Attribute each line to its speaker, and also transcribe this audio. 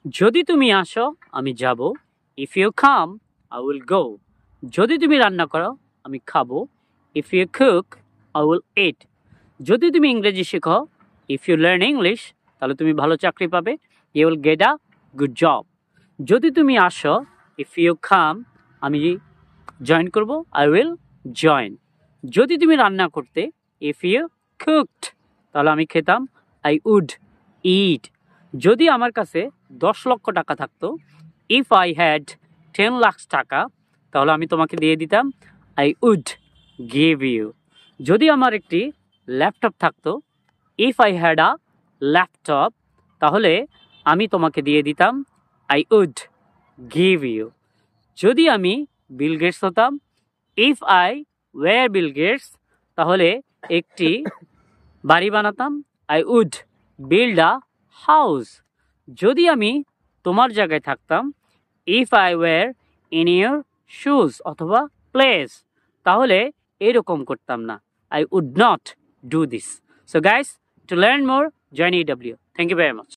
Speaker 1: যদি তুমি আসো আমি যাব, if you come I will go. যদি তুমি রান্না করো আমি খাবো, if you cook I will eat. যদি তুমি ইংরেজি শেখো, ইফ ইউ লার্ন ইংলিশ, তাহলে তুমি ভালো চাকরি পাবে, you will get a good job. যদি তুমি আসো, ইফ ইউ কাম, আমি জয়েন করব, আই উইল জয়েন। যদি তুমি রান্না করতে, ইফ ইউ কুকড, তাহলে আমি খেতাম, আই উড ইট। যদি আমার কাছে 10 লক্ষ টাকা থাকতো, ইফ আই হ্যাড 10 লাখ টাকা, তাহলে আমি তোমাকে দিয়ে দিতাম, আই উড গিভ ইউ। যদি আমার একটি ল্যাপটপ থাকতো, if I had a laptop, তাহলে আমি তোমাকে দিয়ে দিতাম, আই উড গিভ ইউ। যদি আমি বিল গেটস হতাম, if I were Bill Gates, তাহলে একটি বাড়ি বানাতাম, I would build a house. যদি আমি তোমার জায়গায় থাকতাম, if I were in your shoes অথবা প্লেস, তাহলে এরকম করতাম না, I would not do this. So guys, to learn more join EW। Thank you very much.